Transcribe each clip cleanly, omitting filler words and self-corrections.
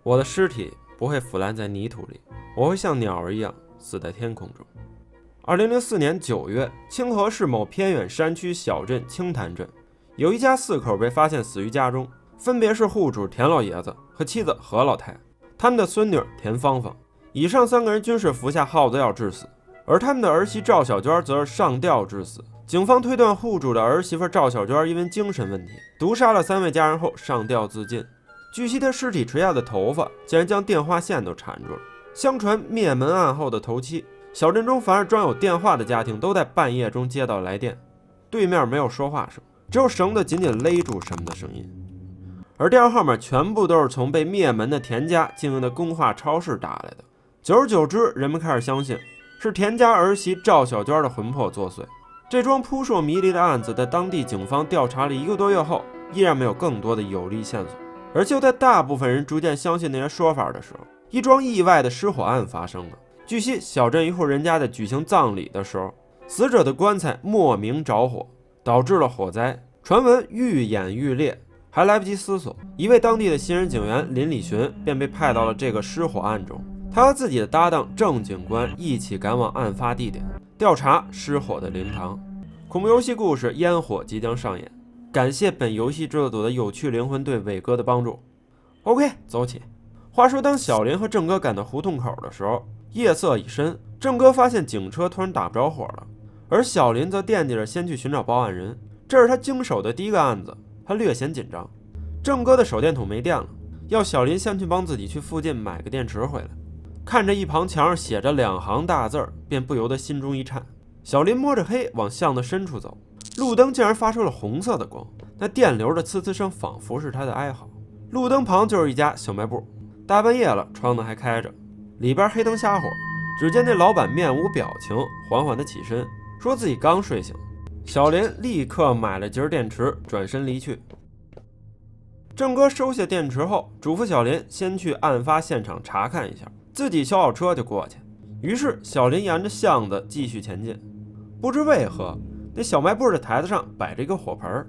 我的尸体不会腐烂在泥土里，我会像鸟儿一样死在天空中。2004年9月，清河市某偏远山区小镇清潭镇，有一家4口被发现死于家中，分别是户主田老爷子和妻子何老太，他们的孙女田芳芳。以上3个人均是服下耗子药致死，而他们的儿媳赵小娟则是上吊致死。警方推断户主的儿媳妇赵小娟因为精神问题，毒杀了3位家人后上吊自尽。据悉，他尸体垂下的头发竟然将电话线都缠住了。相传灭门案后的头七，小镇中凡是装有电话的家庭都在半夜中接到来电，对面没有说话声，只有绳子紧紧勒住什么的声音。而电话号码全部都是从被灭门的田家经营的工化超市打来的。久而久之，人们开始相信是田家儿媳赵小娟的魂魄作祟。这桩扑朔迷离的案子在当地警方调查了1个多月后，依然没有更多的有力线索。而就在大部分人逐渐相信那些说法的时候，一桩意外的失火案发生了。据悉，小镇一户人家在举行葬礼的时候，死者的棺材莫名着火，导致了火灾。传闻愈演愈烈，还来不及思索，一位当地的新人警员林礼群便被派到了这个失火案中。他和自己的搭档郑警官一起赶往案发地点，调查失火的灵堂。恐怖游戏故事《烟火》即将上演，感谢本游戏制作组的有趣灵魂对伟哥的帮助。OK， 走起。话说，当小林和郑哥赶到胡同口的时候，夜色已深，郑哥发现警车突然打不着火了，而小林则惦记着先去寻找报案人。这是他经手的第一个案子，他略显紧张。郑哥的手电筒没电了，要小林先去帮自己去附近买个电池回来。看着一旁墙上写着2行大字，便不由得心中一颤。小林摸着黑往巷子深处走，路灯竟然发出了红色的光，那电流的呲呲声仿佛是他的哀嚎。路灯旁就是一家小卖部，大半夜了，窗子还开着，里边黑灯瞎火。只见那老板面无表情，缓缓地起身，说自己刚睡醒。小林立刻买了节电池，转身离去。郑哥收下电池后，嘱咐小林先去案发现场查看一下，自己修好车就过去。于是小林沿着巷子继续前进。不知为何，那小卖部的台子上摆着一个火盆，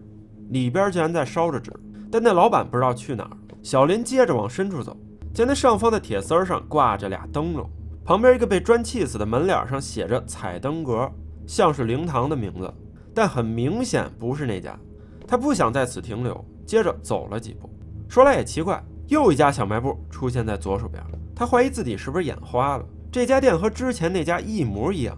里边竟然在烧着纸，但那老板不知道去哪儿。小林接着往深处走，见那上方的铁丝上挂着2灯笼，旁边一个被砖砌死的门脸上写着彩灯阁，像是灵堂的名字，但很明显不是那家。他不想在此停留，接着走了几步。说来也奇怪，又一家小卖部出现在左手边，他怀疑自己是不是眼花了，这家店和之前那家一模一样。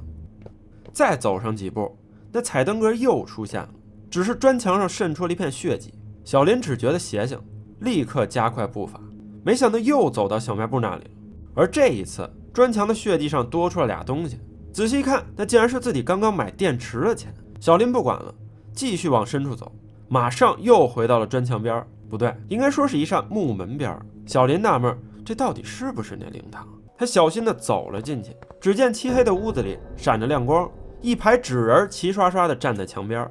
再走上几步，那彩灯阁又出现了，只是砖墙上渗出了一片血迹。小林只觉得邪性，立刻加快步伐，没想到又走到小卖部那里了。而这一次，砖墙的血迹上多出了2东西，仔细看，那竟然是自己刚刚买电池的钱。小林不管了，继续往深处走，马上又回到了砖墙边，不对，应该说是一扇木门边。小林纳闷，这到底是不是那灵堂？他小心地走了进去，只见漆黑的屋子里闪着亮光，一排纸人齐刷刷地站在墙边，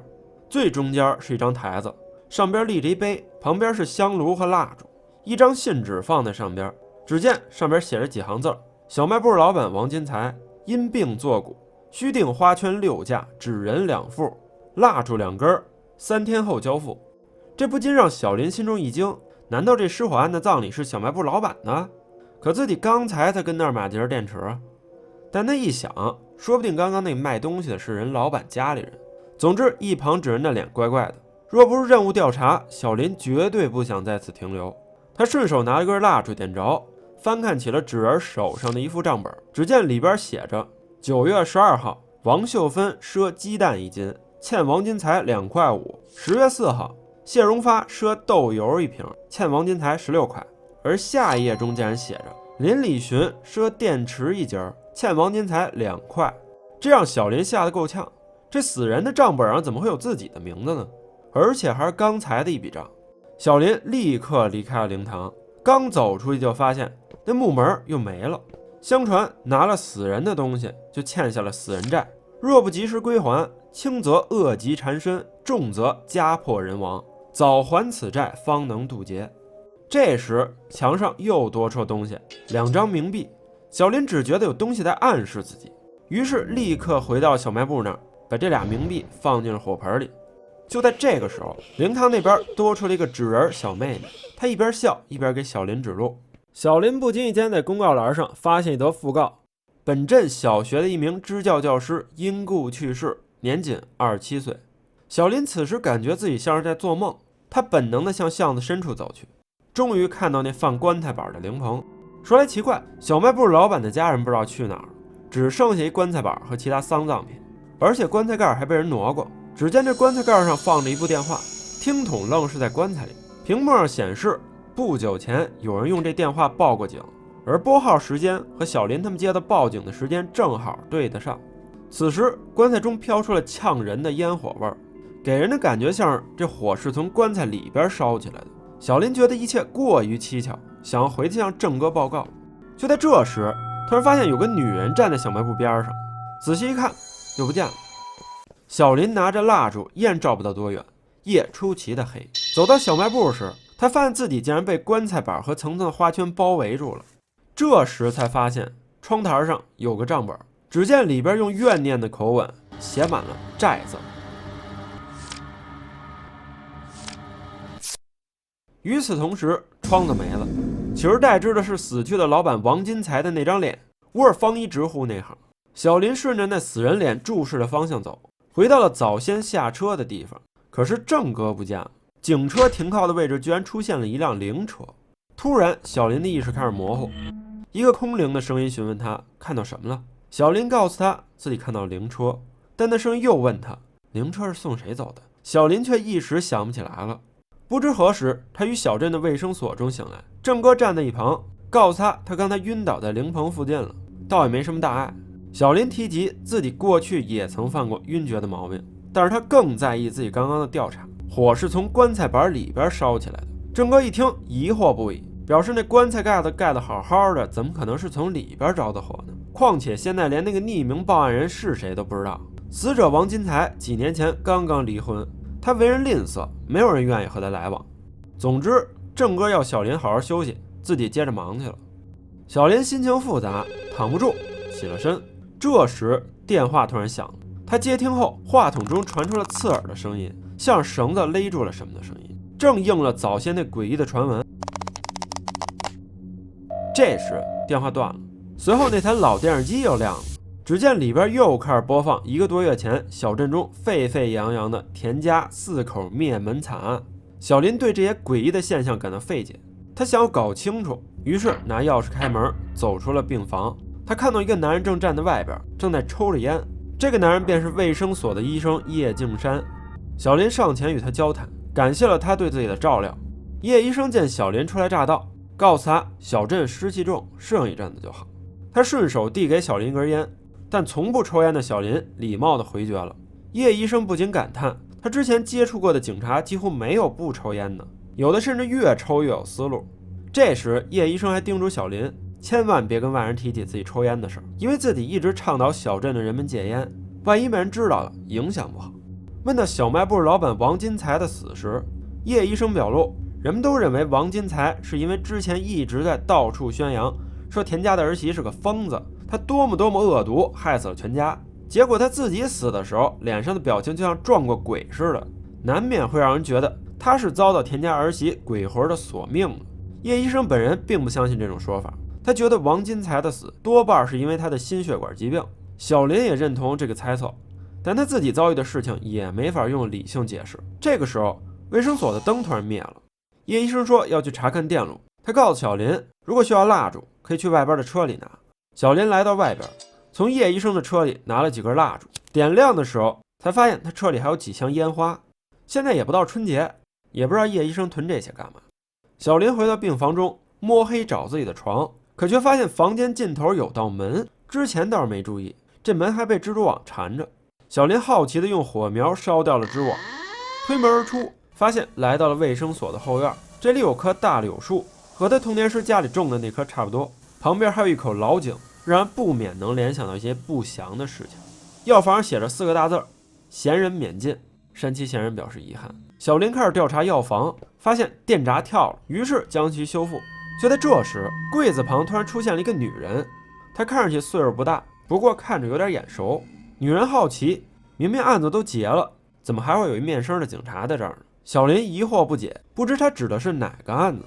最中间是一张台子，上边立着一杯，旁边是香炉和蜡烛，一张信纸放在上边，只见上边写着几行字：小卖部老板王金财因病作古，需订花圈6架，纸人2副，蜡烛2根，3天后交付。这不禁让小林心中一惊，难道这失火案的葬礼是小卖部老板呢？可自己刚才才跟那儿买节电池啊。但那一想，说不定刚刚那卖东西的是人老板家里人。总之，一旁纸人的脸怪怪的，若不是任务调查，小林绝对不想在此停留。他顺手拿了根蜡烛点着，翻看起了纸人手上的一副账本，只见里边写着9月12号王秀芬赊鸡蛋1斤，欠王金财2.5块；10月4号谢荣发赊豆油1瓶，欠王金财16块。而下一页中竟然写着林礼群赊电池1节，欠王金财2块。这让小林吓得够呛，这死人的账本上怎么会有自己的名字呢？而且还是刚才的一笔账。小林立刻离开了灵堂，刚走出去就发现那木门又没了。相传拿了死人的东西就欠下了死人债，若不及时归还，轻则恶疾缠身，重则家破人亡，早还此债方能渡劫。这时墙上又多出东西，2张冥币。小林只觉得有东西在暗示自己，于是立刻回到小卖部那儿，把这2冥币放进了火盆里。就在这个时候，灵堂那边多出了一个纸人小妹妹，她一边笑一边给小林指路。小林不经意间在公告栏上发现一则讣告：本镇小学的一名支教教师因故去世，年仅27岁。小林此时感觉自己像是在做梦，他本能地向巷子深处走去，终于看到那放棺材板的灵棚。说来奇怪，小卖部老板的家人不知道去哪儿了，只剩下一棺材板和其他丧葬品，而且棺材盖还被人挪过。只见这棺材盖上放着一部电话，听筒愣是在棺材里，屏幕上显示不久前有人用这电话报过警，而拨号时间和小林他们接的报警的时间正好对得上。此时棺材中飘出了呛人的烟火味儿，给人的感觉像是这火是从棺材里边烧起来的。小林觉得一切过于蹊跷，想要回去向郑哥报告。就在这时，突然发现有个女人站在小卖部边上，仔细一看又不见了。小林拿着蜡烛，依然照不到多远，夜出奇的黑。走到小卖部时，他发现自己竟然被棺材板和层层的花圈包围住了。这时才发现窗台上有个账本，只见里边用怨念的口吻写满了债字。与此同时，窗子没了，取而代之的是死去的老板王金才的那张脸，屋儿方一直呼那行。小林顺着那死人脸注视的方向走，回到了早先下车的地方。可是郑哥不见了，警车停靠的位置居然出现了一辆灵车。突然，小林的意识开始模糊，一个空灵的声音询问他看到什么了。小林告诉他自己看到灵车，但那声音又问他灵车是送谁走的。小林却一时想不起来了。不知何时，他于小镇的卫生所中醒来，郑哥站在一旁，告诉他刚才晕倒在灵棚附近了，倒也没什么大碍。小林提及自己过去也曾犯过晕厥的毛病，但是他更在意自己刚刚的调查，火是从棺材板里边烧起来的。郑哥一听疑惑不已，表示那棺材盖子盖得好好的，怎么可能是从里边着的火呢？况且现在连那个匿名报案人是谁都不知道。死者王金才几年前刚刚离婚，他为人吝啬，没有人愿意和他来往。总之，郑哥要小林好好休息，自己接着忙去了。小林心情复杂，躺不住，起了身。这时电话突然响了，他接听后，话筒中传出了刺耳的声音，像绳子勒住了什么的声音，正应了早先那诡异的传闻。这时电话断了，随后那台老电视机又亮了，只见里边又开始播放1个多月前小镇中沸沸扬扬的田家4口灭门惨案。小林对这些诡异的现象感到费解，他想要搞清楚，于是拿钥匙开门，走出了病房。他看到一个男人正站在外边，正在抽着烟。这个男人便是卫生所的医生叶敬山。小林上前与他交谈，感谢了他对自己的照料。叶医生见小林初来乍到，告诉他小镇湿气重，适应一阵子就好。他顺手递给小林一根烟，但从不抽烟的小林礼貌地回绝了。叶医生不禁感叹，他之前接触过的警察几乎没有不抽烟的，有的甚至越抽越有思路。这时叶医生还叮嘱小林千万别跟外人提起自己抽烟的事，因为自己一直倡导小镇的人们戒烟，万一被人知道了，影响不好。问到小卖部老板王金才的死时，叶医生表露，人们都认为王金才是因为之前一直在到处宣扬说田家的儿媳是个疯子，他多么恶毒，害死了全家。结果他自己死的时候，脸上的表情就像撞过鬼似的，难免会让人觉得他是遭到田家儿媳鬼魂的索命了。叶医生本人并不相信这种说法，他觉得王金才的死多半是因为他的心血管疾病。小林也认同这个猜测，但他自己遭遇的事情也没法用理性解释。这个时候，卫生所的灯突然灭了。叶医生说要去查看电路，他告诉小林，如果需要蜡烛，可以去外边的车里拿。小林来到外边，从叶医生的车里拿了几根蜡烛，点亮的时候，才发现他车里还有几箱烟花。现在也不到春节，也不知道叶医生囤这些干嘛。小林回到病房中，摸黑找自己的床，可却发现房间尽头有道门，之前倒是没注意，这门还被蜘蛛网缠着。小林好奇地用火苗烧掉了织网，推门而出，发现来到了卫生所的后院。这里有棵大柳树，和他童年时家里种的那棵差不多，旁边还有一口老井，让人不免能联想到一些不祥的事情。药房上写着4个大字：闲人免进。山崎闲人表示遗憾。小林开始调查药房，发现电闸跳了，于是将其修复。就在这时，柜子旁突然出现了一个女人，她看上去岁数不大，不过看着有点眼熟。女人好奇，明明案子都结了，怎么还会有一面生的警察在这儿呢？小林疑惑不解，不知他指的是哪个案子。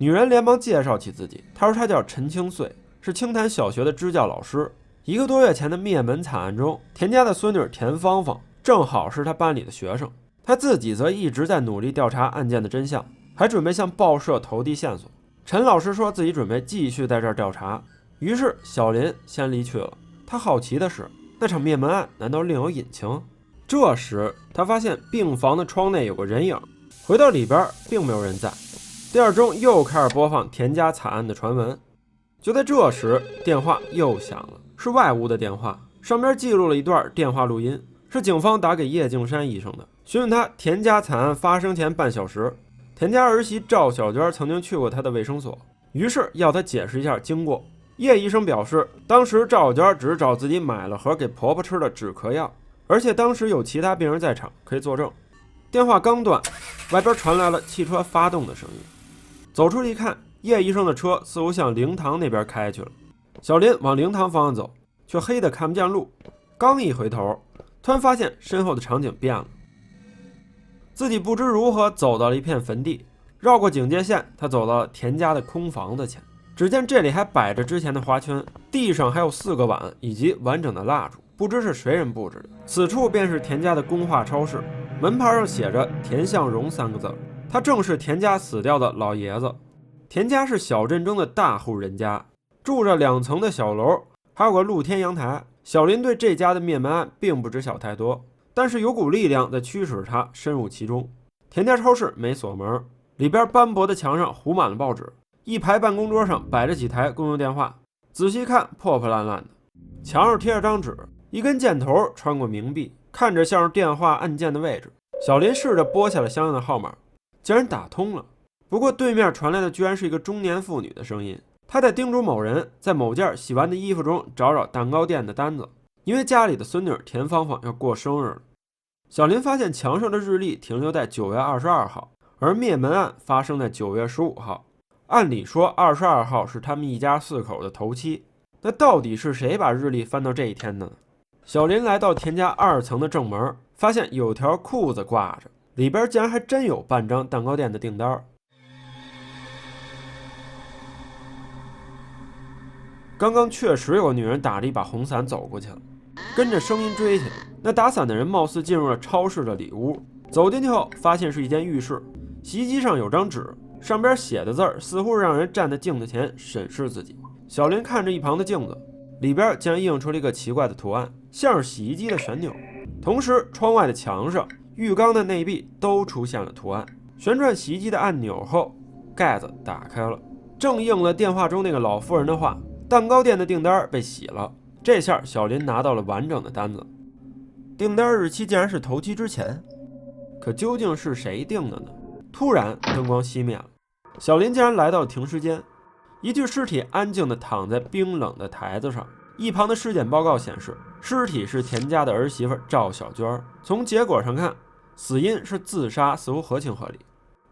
女人连忙介绍起自己，她说她叫陈清穗，是清潭小学的支教老师。1个多月前的灭门惨案中，田家的孙女田芳芳正好是她班里的学生，她自己则一直在努力调查案件的真相，还准备向报社投递线索。陈老师说自己准备继续在这儿调查，于是小林先离去了。他好奇的是，那场灭门案难道另有隐情？这时他发现病房的窗内有个人影，回到里边并没有人在。电视中又开始播放田家惨案的传闻。就在这时，电话又响了，是外屋的电话，上边记录了一段电话录音，是警方打给叶敬山医生的，询问他田家惨案发生前半小时，田家儿媳赵小娟曾经去过他的卫生所，于是要他解释一下经过。叶医生表示，当时赵小娟只是找自己买了盒给婆婆吃的止咳药，而且当时有其他病人在场可以作证。电话刚断，外边传来了汽车发动的声音。走出去一看，叶医生的车似乎向灵堂那边开去了。小林往灵堂方向走，却黑得看不见路。刚一回头，突然发现身后的场景变了，自己不知如何走到了一片坟地，绕过警戒线，他走到了田家的空房子前。只见这里还摆着之前的花圈，地上还有4个碗以及完整的蜡烛，不知是谁人布置的。此处便是田家的工化超市，门牌上写着田向荣3个字，他正是田家死掉的老爷子。田家是小镇中的大户人家，住着2层的小楼，还有个露天阳台。小林对这家的灭门案并不知晓太多，但是有股力量在驱使他深入其中。田家超市没锁门，里边斑驳的墙上糊满了报纸，一排办公桌上摆着几台公用电话，仔细看破破烂烂的，墙上贴着张纸，一根箭头穿过冥壁，看着像是电话按键的位置。小林试着拨下了相应的号码，竟然打通了。不过对面传来的居然是一个中年妇女的声音，她在叮嘱某人在某件洗完的衣服中找找蛋糕店的单子，因为家里的孙女田芳芳要过生日了。小林发现墙上的日历停留在9月22号，而灭门案发生在9月15号。按理说22号是他们一家4口的头七，那到底是谁把日历翻到这一天的呢？小林来到田家2层的正门，发现有条裤子挂着，里边竟然还真有半张蛋糕店的订单。刚刚确实有个女人打着一把红伞走过去了，跟着声音追去。那打伞的人貌似进入了超市的里屋，走进去后发现是一间浴室，洗衣机上有张纸，上边写的字儿似乎是让人站在镜子前审视自己。小林看着一旁的镜子，里边竟然映出了一个奇怪的图案，像是洗衣机的旋钮。同时窗外的墙上、浴缸的内壁都出现了图案。旋转洗衣机的按钮后，盖子打开了，正应了电话中那个老妇人的话，蛋糕店的订单被洗了。这下小林拿到了完整的单子，订单日期竟然是头七之前。可究竟是谁订的呢？突然灯光熄灭了，小林竟然来到了停尸间，一具尸体安静地躺在冰冷的台子上。一旁的尸检报告显示，尸体是田家的儿媳妇赵小娟。从结果上看，死因是自杀，似乎合情合理。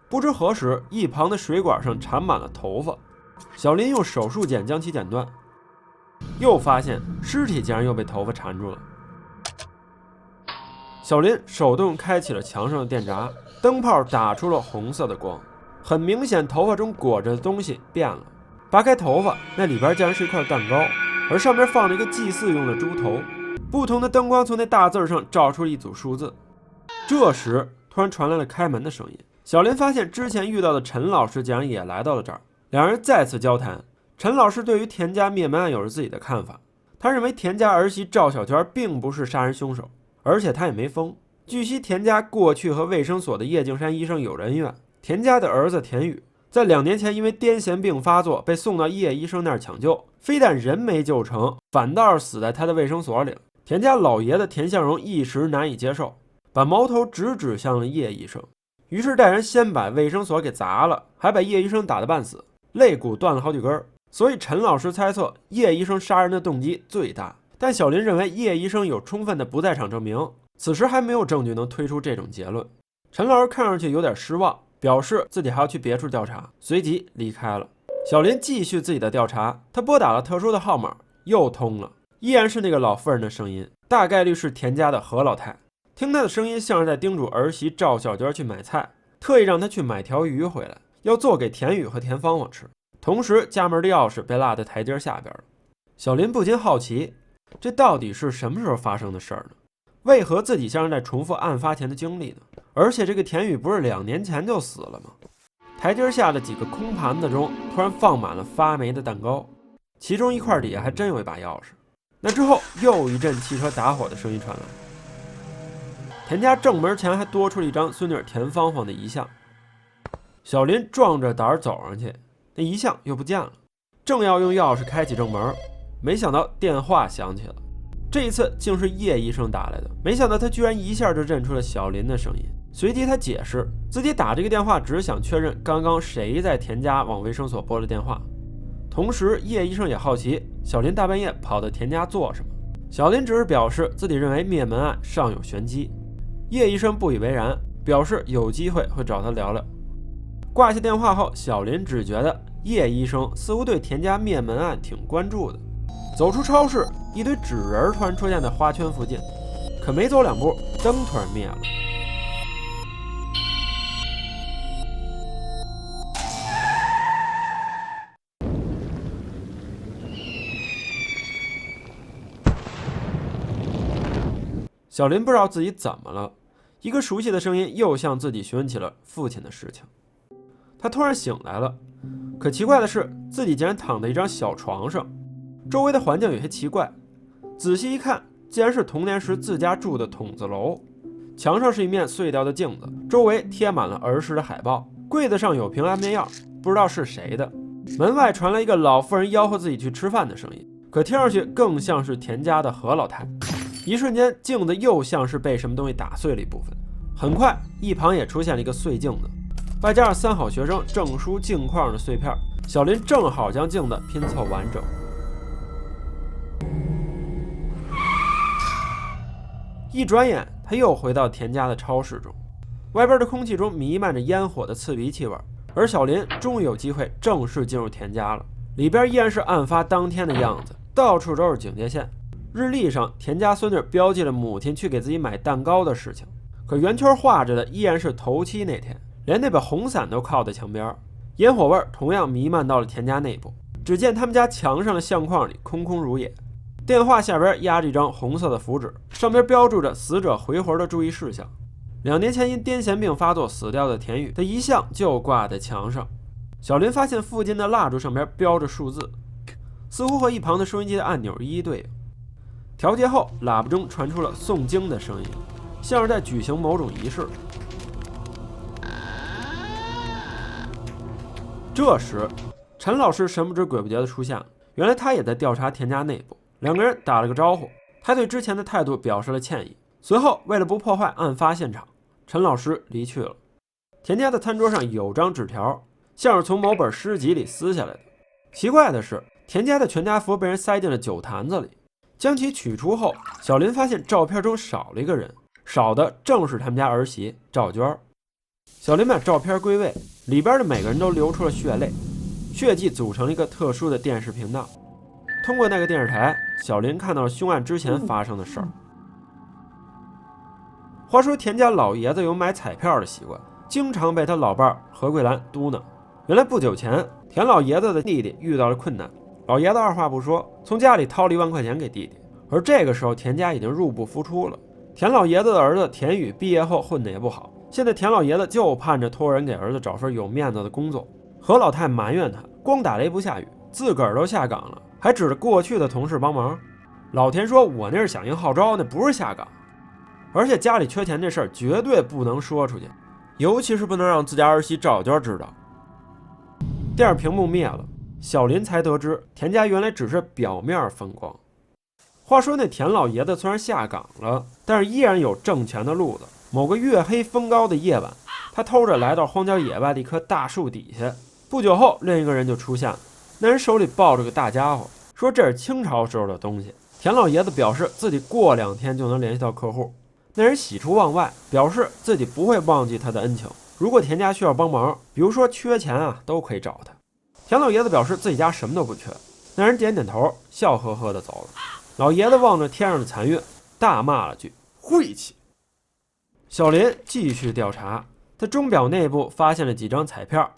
不知何时，一旁的水管上缠满了头发，小林用手术剪将其剪断，又发现尸体竟然又被头发缠住了。小林手动开启了墙上的电闸，灯泡打出了红色的光，很明显头发中裹着的东西变了。拔开头发，那里边竟然是一块蛋糕，而上面放着一个祭祀用的猪头。不同的灯光从那大字上照出了一组数字。这时突然传来了开门的声音，小林发现之前遇到的陈老师竟然也来到了这儿，两人再次交谈。陈老师对于田家灭门案有着自己的看法，他认为田家儿媳赵小娟并不是杀人凶手，而且他也没疯。据悉田家过去和卫生所的叶敬山医生有着恩怨，田家的儿子田宇在2年前因为癫痫病发作被送到叶医生那儿抢救，非但人没救成，反倒是死在他的卫生所里了。田家老爷子田向荣一时难以接受，把矛头直指向了叶医生，于是带人先把卫生所给砸了，还把叶医生打得半死，肋骨断了好几根。所以陈老师猜测叶医生杀人的动机最大，但小林认为叶医生有充分的不在场证明，此时还没有证据能推出这种结论。陈老师看上去有点失望，表示自己还要去别处调查，随即离开了。小林继续自己的调查，他拨打了特殊的号码，又通了，依然是那个老妇人的声音，大概率是田家的何老太。听她的声音像是在叮嘱儿媳赵小娟去买菜，特意让她去买条鱼回来，要做给田宇和田芳芳吃。同时，家门的钥匙被落在台阶下边了。小林不禁好奇，这到底是什么时候发生的事儿呢？为何自己像是在重复案发前的经历呢？而且这个田宇不是2年前就死了吗？台阶下的几个空盘子中突然放满了发霉的蛋糕，其中一块底下还真有一把钥匙。那之后又一阵汽车打火的声音传来，田家正门前还多出了一张孙女田芳芳的遗像。小林壮着胆走上去，那遗像又不见了。正要用钥匙开启正门，没想到电话响起了。这一次竟是叶医生打来的，没想到他居然一下就认出了小林的声音。随即他解释自己打这个电话只是想确认刚刚谁在田家往卫生所拨了电话。同时叶医生也好奇小林大半夜跑到田家做什么。小林只是表示自己认为灭门案尚有玄机。叶医生不以为然，表示有机会会找他聊聊。挂下电话后，小林只觉得叶医生似乎对田家灭门案挺关注的。走出超市，一堆纸人突然出现在花圈附近，可没走2步，灯突然灭了。小林不知道自己怎么了，一个熟悉的声音又向自己询问起了父亲的事情。他突然醒来了，可奇怪的是，自己竟然躺在一张小床上，周围的环境有些奇怪。仔细一看，竟然是童年时自家住的筒子楼。墙上是一面碎掉的镜子，周围贴满了儿时的海报，柜子上有瓶安眠药，不知道是谁的。门外传来一个老妇人吆喝自己去吃饭的声音，可听上去更像是田家的何老太。一瞬间，镜子又像是被什么东西打碎了一部分。很快，一旁也出现了一个碎镜子，外加上3好学生证书镜框的碎片，小林正好将镜子拼凑完整。一转眼，他又回到田家的超市中，外边的空气中弥漫着烟火的刺鼻气味，而小林终于有机会正式进入田家了。里边依然是案发当天的样子，到处都是警戒线。日历上，田家孙女标记了母亲去给自己买蛋糕的事情，可圆圈画着的依然是头七那天，连那把红伞都靠在墙边。烟火味同样弥漫到了田家内部，只见他们家墙上的相框里空空如也。电话下边压着一张红色的符纸，上边标注着死者回魂的注意事项。2年前因癫痫病发作死掉的田宇的遗像就挂在墙上。小林发现附近的蜡烛上边标着数字，似乎和一旁的收音机的按钮一一对应。调节后，喇叭中传出了诵经的声音，像是在举行某种仪式。这时，陈老师神不知鬼不觉地出现了，原来他也在调查田家内部。2个人打了个招呼，他对之前的态度表示了歉意。随后，为了不破坏案发现场，陈老师离去了。田家的餐桌上有张纸条，像是从某本诗集里撕下来的。奇怪的是，田家的全家福被人塞进了酒坛子里。将其取出后，小林发现照片中少了一个人，少的正是他们家儿媳赵娟。小林把照片归位，里边的每个人都流出了血泪，血迹组成了一个特殊的电视频道。通过那个电视台，小林看到了凶案之前发生的事儿。话说田家老爷子有买彩票的习惯，经常被他老伴何桂兰嘟囔。原来不久前，田老爷子的弟弟遇到了困难，老爷子二话不说，从家里掏了1万块钱给弟弟。而这个时候，田家已经入不敷出了。田老爷子的儿子田宇毕业后混得也不好，现在田老爷子就盼着托人给儿子找份有面子的工作。何老太埋怨他，光打雷不下雨，自个儿都下岗了，还指着过去的同事帮忙。老田说：“我那是响应号召，那不是下岗。”而且家里缺钱这事儿绝对不能说出去，尤其是不能让自家儿媳赵娟知道。电视屏幕灭了，小林才得知田家原来只是表面风光。话说那田老爷子虽然下岗了，但是依然有挣钱的路子。某个月黑风高的夜晚，他偷着来到荒郊野外的一棵大树底下。不久后，另一个人就出现了，那人手里抱着个大家伙，说这是清朝时候的东西。田老爷子表示自己过2天就能联系到客户。那人喜出望外，表示自己不会忘记他的恩情，如果田家需要帮忙，比如说缺钱啊，都可以找他。田老爷子表示自己家什么都不缺，那人点点头，笑呵呵地走了。老爷子望着天上的残月，大骂了句晦气。小林继续调查，他钟表内部发现了几张彩票，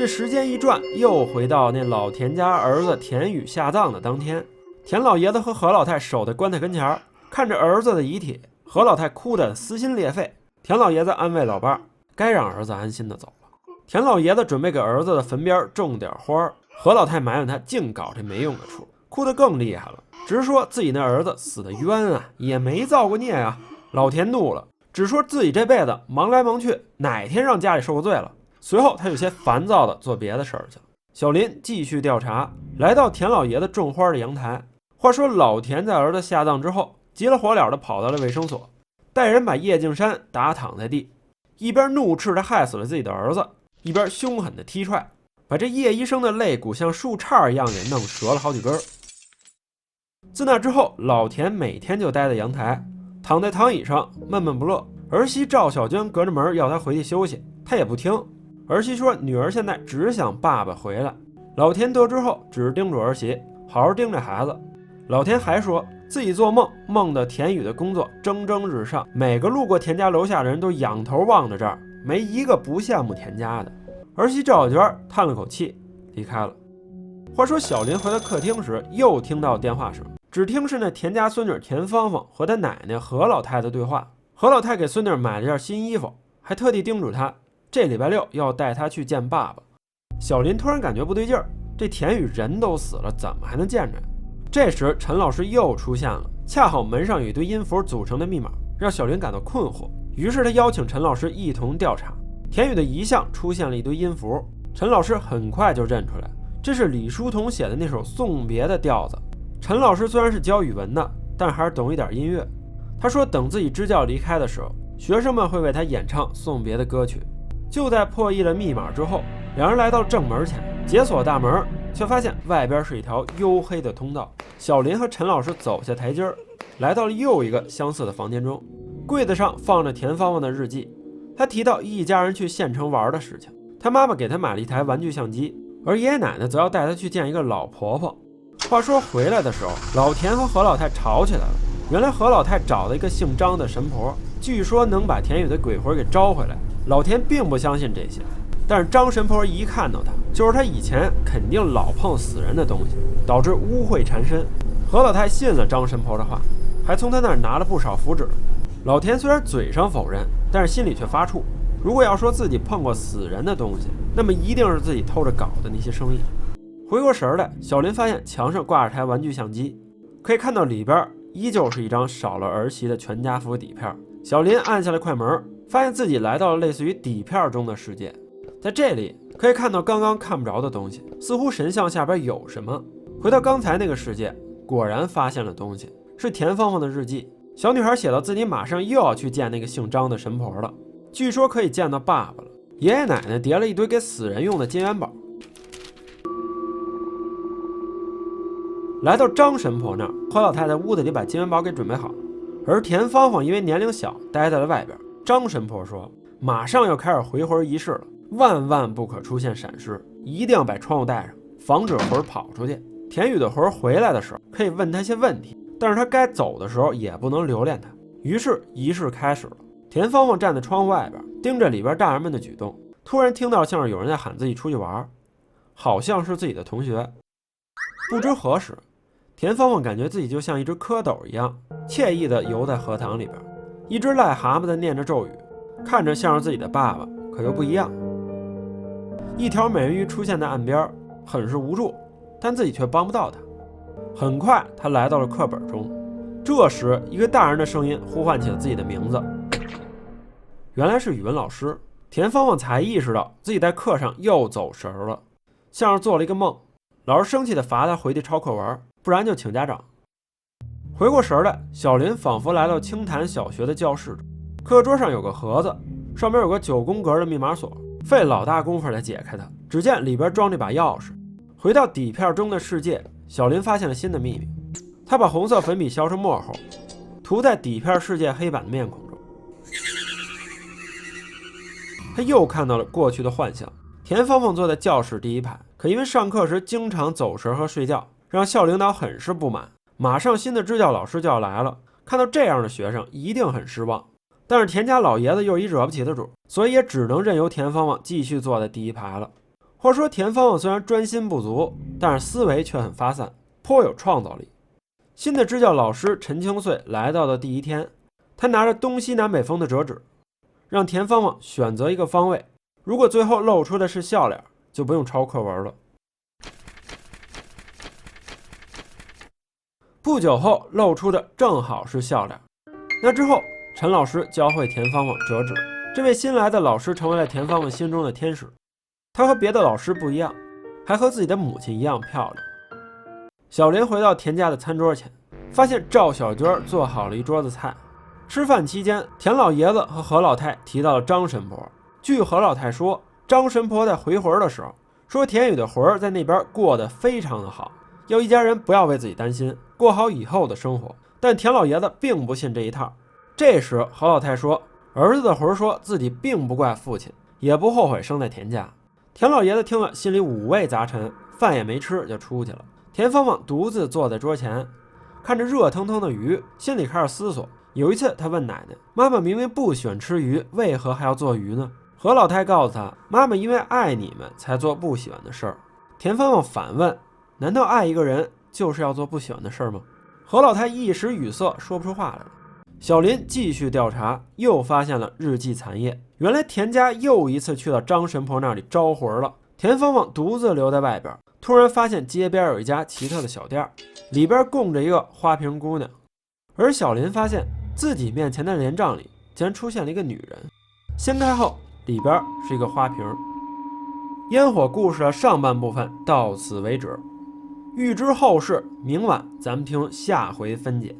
这时间一转，又回到那老田家儿子田宇下葬的当天。田老爷子和何老太守在棺材跟前，看着儿子的遗体，何老太哭得撕心裂肺。田老爷子安慰老伴儿，该让儿子安心的走了。田老爷子准备给儿子的坟边种点花，何老太埋怨他净搞这没用的处，哭得更厉害了，直说自己那儿子死得冤啊，也没造过孽啊。老田怒了，只说自己这辈子忙来忙去，哪天让家里受过罪了。随后他有些烦躁的做别的事儿去了。小林继续调查，来到田老爷子种花的阳台。话说老田在儿子下葬之后，急了火燎的跑到了卫生所，带人把叶敬山打躺在地，一边怒斥他害死了自己的儿子，一边凶狠的踢踹，把这叶医生的肋骨像树杈一样给弄折了好几根。自那之后，老田每天就待在阳台，躺在躺椅上闷闷不乐。儿媳赵小娟隔着门要他回去休息，他也不听。儿媳说女儿现在只想爸爸回来。老田得知后只叮嘱儿媳好好盯着孩子。老田还说自己做梦梦的田宇的工作蒸蒸日上，每个路过田家楼下的人都仰头望着这儿，没一个不羡慕田家的。儿媳赵小娟叹了口气离开了。话说小林回到客厅时，又听到电话声，只听是那田家孙女田芳芳和她奶奶何老太的对话。何老太给孙女买了件新衣服，还特地叮嘱她这礼拜6要带她去见爸爸。小林突然感觉不对劲儿，这田宇人都死了，怎么还能见着呀？这时陈老师又出现了，恰好门上有一堆音符组成的密码，让小林感到困惑。于是他邀请陈老师一同调查。田宇的遗像出现了一堆音符，陈老师很快就认出来，这是李叔同写的那首送别的调子。陈老师虽然是教语文的，但还是懂一点音乐。他说等自己支教离开的时候，学生们会为他演唱送别的歌曲。就在破译了密码之后，两人来到正门前，解锁大门，却发现外边是一条黝黑的通道。小林和陈老师走下台阶，来到了又一个相似的房间中。柜子上放着田芳芳的日记，他提到一家人去县城玩的事情。他妈妈给他买了一台玩具相机，而爷爷奶奶则要带他去见一个老婆婆。话说回来的时候，老田和何老太吵起来了。原来何老太找了一个姓张的神婆，据说能把田宇的鬼魂给招回来。老田并不相信这些，但是张神婆一看到他，就是他以前肯定老碰死人的东西，导致污秽缠身。何老太信了张神婆的话，还从他那儿拿了不少符纸。老田虽然嘴上否认，但是心里却发怵，如果要说自己碰过死人的东西，那么一定是自己偷着搞的那些生意。回过神来，小林发现墙上挂着台玩具相机，可以看到里边依旧是一张少了儿媳的全家福底片。小林按下了快门，发现自己来到了类似于底片中的世界。在这里可以看到刚刚看不着的东西，似乎神像下边有什么。回到刚才那个世界，果然发现了东西，是田芳芳的日记。小女孩写到自己马上又要去见那个姓张的神婆了，据说可以见到爸爸了。爷爷奶奶叠了一堆给死人用的金元宝。来到张神婆那儿，何老太在屋子里把金元宝给准备好，而田芳芳因为年龄小，待在了外边。张神婆说马上要开始回魂仪式了，万万不可出现闪失，一定要把窗户带上，防止魂跑出去。田宇的魂回来的时候可以问他一些问题，但是他该走的时候也不能留恋他。于是仪式开始了。田芳芳站在窗户外边，盯着里边大人们的举动，突然听到像是有人在喊自己出去玩，好像是自己的同学。不知何时，田芳芳感觉自己就像一只蝌蚪一样，惬意地游在荷塘里边，一只癞蛤蟆地念着咒语，看着像是自己的爸爸，可又不一样。一条美人鱼出现在岸边，很是无助，但自己却帮不到他。很快他来到了课本中，这时一个大人的声音呼唤起了自己的名字，原来是语文老师。田芳芳才意识到自己在课上又走神了，像是做了一个梦。老师生气地罚他回去抄课文，不然就请家长。回过神来，小林仿佛来到清潭小学的教室，课桌上有个盒子，上面有个9宫格的密码锁，费老大功夫来解开它。只见里边装着把钥匙。回到底片中的世界，小林发现了新的秘密。他把红色粉笔削成墨后，涂在底片世界黑板的面孔中。他又看到了过去的幻象。田芳芳坐在教室第一排，可因为上课时经常走神和睡觉，让校领导很是不满。马上新的支教老师就要来了，看到这样的学生一定很失望。但是田家老爷子又一惹不起的主，所以也只能任由田芳芳继续坐在第一排了。话说田芳芳虽然专心不足，但是思维却很发散，颇有创造力。新的支教老师陈清穗来到的第一天，他拿着东西南北风的折纸，让田芳芳选择一个方位，如果最后露出的是笑脸，就不用抄课文了。不久后露出的正好是笑脸。那之后，陈老师教会田芳芳折纸，这位新来的老师成为了田芳芳心中的天使。她和别的老师不一样，还和自己的母亲一样漂亮。小林回到田家的餐桌前，发现赵小娟做好了一桌子菜。吃饭期间，田老爷子和何老太提到了张神婆。据何老太说，张神婆在回魂的时候说，田宇的魂在那边过得非常的好，要一家人不要为自己担心，过好以后的生活。但田老爷子并不信这一套。这时何老太说，儿子的魂说自己并不怪父亲，也不后悔生在田家。田老爷子听了，心里五味杂陈，饭也没吃就出去了。田芳芳独自坐在桌前，看着热腾腾的鱼，心里开始思索。有一次他问奶奶，妈妈明明不喜欢吃鱼，为何还要做鱼呢？何老太告诉他，妈妈因为爱你们才做不喜欢的事儿。田芳芳反问，难道爱一个人就是要做不喜欢的事儿吗？何老太一时语塞，说不出话来了。小林继续调查，又发现了日记残页。原来田家又一次去到张神婆那里招魂了。田芳芳独自留在外边，突然发现街边有一家奇特的小店，里边供着一个花瓶姑娘。而小林发现自己面前的帘帐里竟然出现了一个女人，掀开后里边是一个花瓶。烟火故事的上半部分到此为止，欲知后事，明晚咱们听下回分解。